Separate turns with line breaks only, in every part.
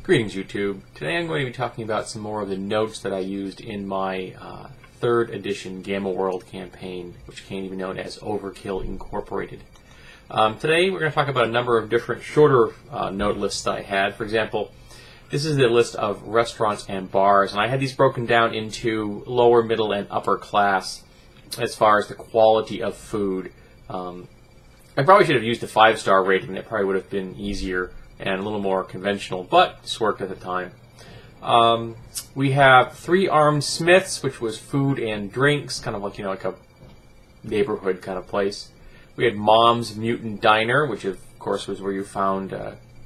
Greetings, YouTube. Today I'm going to be talking about some more of the notes that I used in my 3rd edition Gamma World campaign, which came even known as Overkill Incorporated. Today we're going to talk about a number of different shorter note lists that I had. For example, this is the list of restaurants and bars, and I had these broken down into lower, middle, and upper class as far as the quality of food. I probably should have used a 5-star rating. That probably would have been easier and a little more conventional, but this worked at the time. We have 3 Armed Smiths, which was food and drinks, kind of like, like a neighborhood kind of place. We had Mom's Mutant Diner, which of course was where you found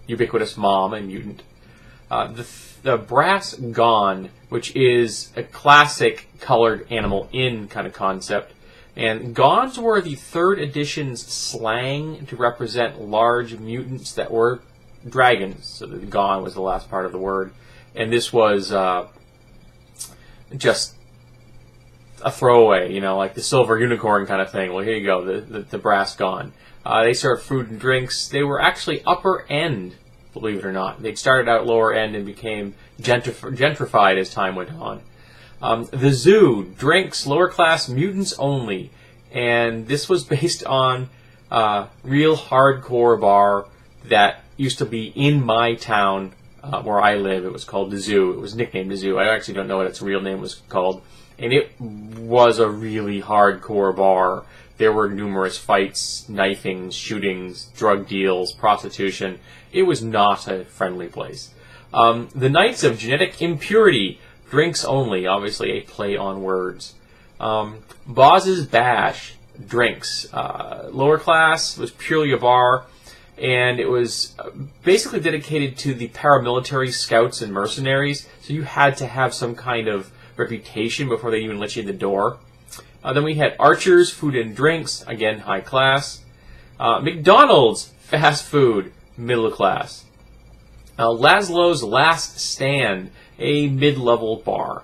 ubiquitous Mom and Mutant. The Brass Gone, which is a classic colored animal in kind of concept. And Gons were the 3rd edition's slang to represent large mutants that were dragons. So the Gone was the last part of the word. And this was just a throwaway, like the silver unicorn kind of thing. Well, here you go, the Brass Gone. They served food and drinks. They were actually upper end, believe it or not. They started out lower end and became gentrified as time went on. The Zoo, drinks, lower class, mutants only. And this was based on a real hardcore bar that used to be in my town where I live. It was called the Zoo. It was nicknamed the Zoo. I actually don't know what its real name was called. And it was a really hardcore bar. There were numerous fights, knifings, shootings, drug deals, prostitution. It was not a friendly place. The Knights of Genetic Impurity, drinks only, obviously a play on words. Boz's Bash, drinks. Lower class, was purely a bar, and it was basically dedicated to the paramilitary scouts and mercenaries, so you had to have some kind of reputation before they even let you in the door. Then we had Archers, food and drinks, again high class. McDonald's, fast food, middle class. Laszlo's Last Stand, a mid-level bar.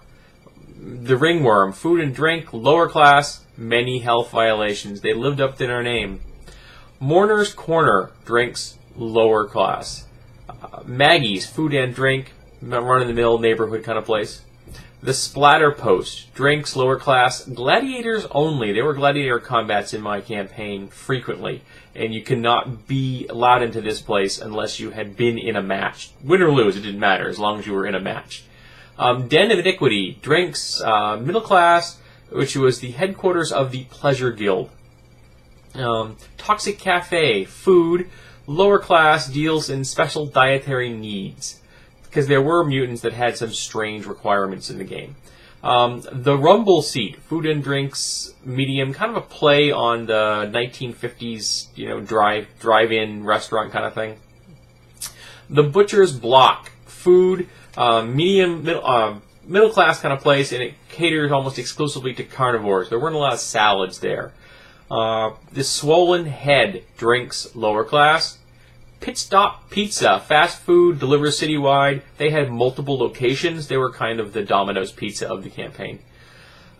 The Ringworm, food and drink, lower class, many health violations. They lived up to their name. Mourner's Corner, drinks, lower class. Maggie's, food and drink, run-of-the-mill neighborhood kind of place. The Splatter Post, drinks, lower class, gladiators only. There were gladiator combats in my campaign frequently, and you could not be allowed into this place unless you had been in a match. Win or lose, it didn't matter, as long as you were in a match. Den of Iniquity, drinks, middle class, which was the headquarters of the Pleasure Guild. Toxic Cafe, food, lower class, deals in special dietary needs, because there were mutants that had some strange requirements in the game. The Rumble Seat, food and drinks, medium, kind of a play on the 1950s, drive-in restaurant kind of thing. The Butcher's Block, food, medium, middle class kind of place, and it caters almost exclusively to carnivores. There weren't a lot of salads there. The Swollen Head, drinks, lower class. Pit Stop Pizza, fast food, delivers citywide. They had multiple locations. They were kind of the Domino's Pizza of the campaign.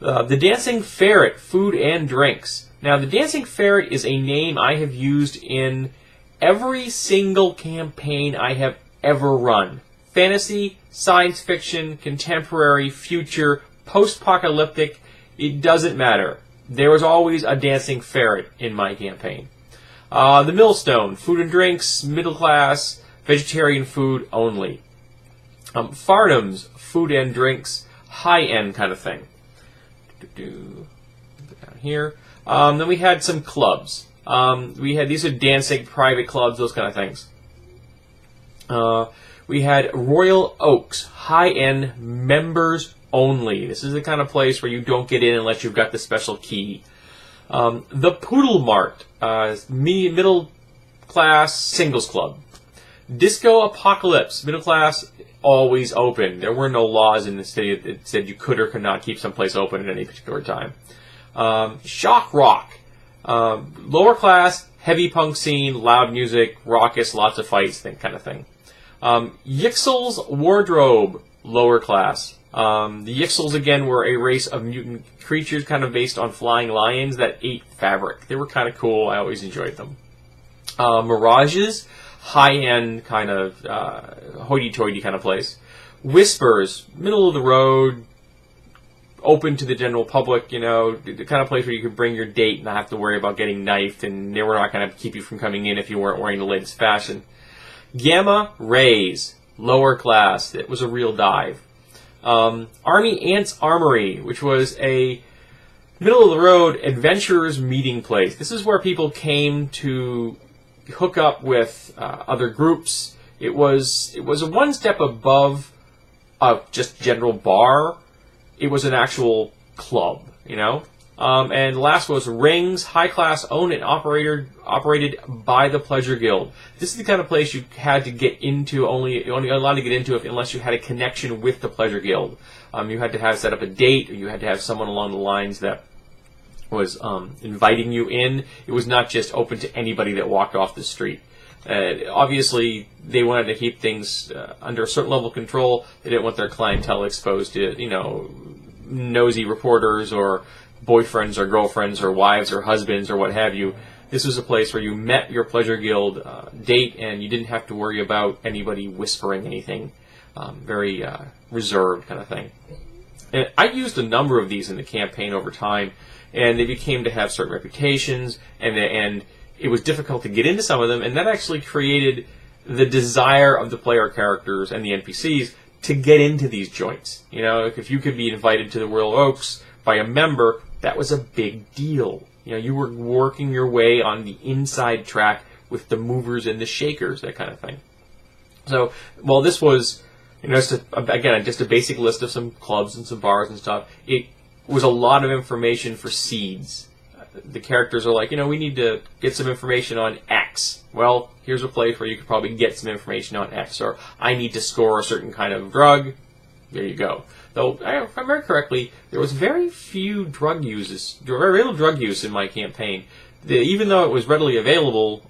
The Dancing Ferret, food and drinks. Now, the Dancing Ferret is a name I have used in every single campaign I have ever run. Fantasy, science fiction, contemporary, future, post-apocalyptic, it doesn't matter. There was always a dancing ferret in my campaign. The Millstone, food and drinks, middle class, vegetarian food only. Farnham's, food and drinks, high-end kind of thing. Down here. Then we had some clubs. These are dancing private clubs, those kind of things. We had Royal Oaks, high-end, members only. This is the kind of place where you don't get in unless you've got the special key. The Poodle Mart, middle class, singles club. Disco Apocalypse, middle class, always open. There were no laws in the city that said you could or could not keep someplace open at any particular time. Shock Rock, lower class, heavy punk scene, loud music, raucous, lots of fights, that kind of thing. Yixel's Wardrobe, lower class. The Yixels, again, were a race of mutant creatures kind of based on flying lions that ate fabric. They were kind of cool. I always enjoyed them. Mirages, high-end kind of hoity-toity kind of place. Whispers, middle of the road, open to the general public, you know, the kind of place where you could bring your date and not have to worry about getting knifed, and they were not going to keep you from coming in if you weren't wearing the latest fashion. Gamma Rays, lower class. It was a real dive. Army Ants Armory, which was a middle-of-the-road adventurers meeting place. This is where people came to hook up with other groups. It was a one step above just general bar. It was an actual club, you know. And the last was Rings, high class, owned and operated by the Pleasure Guild. This is the kind of place you had to get into, only allowed to get into unless you had a connection with the Pleasure Guild. You had to have set up a date, or you had to have someone along the lines that was inviting you in. It was not just open to anybody that walked off the street. Obviously, they wanted to keep things under a certain level of control. They didn't want their clientele exposed to, you know, nosy reporters or boyfriends or girlfriends or wives or husbands or what have you. This was a place where you met your Pleasure Guild date, and you didn't have to worry about anybody whispering anything. Very reserved kind of thing. And I used a number of these in the campaign over time, and they became to have certain reputations, and it was difficult to get into some of them, and that actually created the desire of the player characters and the NPCs to get into these joints. You know, if you could be invited to the Royal Oaks by a member, that was a big deal. You know, you were working your way on the inside track with the movers and the shakers, that kind of thing. So, while this was, you know, just a basic list of some clubs and some bars and stuff, it was a lot of information for seeds. The characters are like, you know, we need to get some information on X. Well, here's a place where you could probably get some information on X. Or, I need to score a certain kind of drug. There you go. Though, if I remember correctly, there was very few drug uses, very little drug use in my campaign. Even though it was readily available,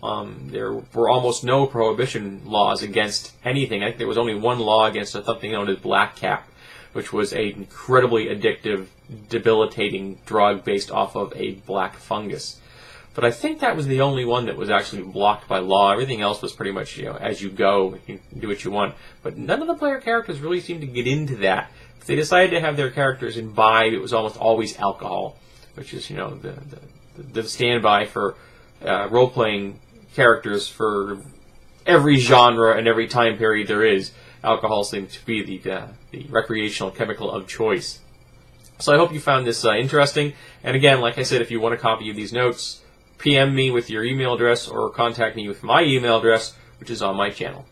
there were almost no prohibition laws against anything. I think there was only one law against something known as black cap, which was an incredibly addictive, debilitating drug based off of a black fungus. But I think that was the only one that was actually blocked by law. Everything else was pretty much, you know, as you go, you can do what you want. But none of the player characters really seemed to get into that. If they decided to have their characters imbibe, it was almost always alcohol, which is, you know, the standby for role-playing characters for every genre and every time period there is. Alcohol seems to be the recreational chemical of choice. So I hope you found this interesting. And again, like I said, if you want a copy of these notes, PM me with your email address or contact me with my email address, which is on my channel.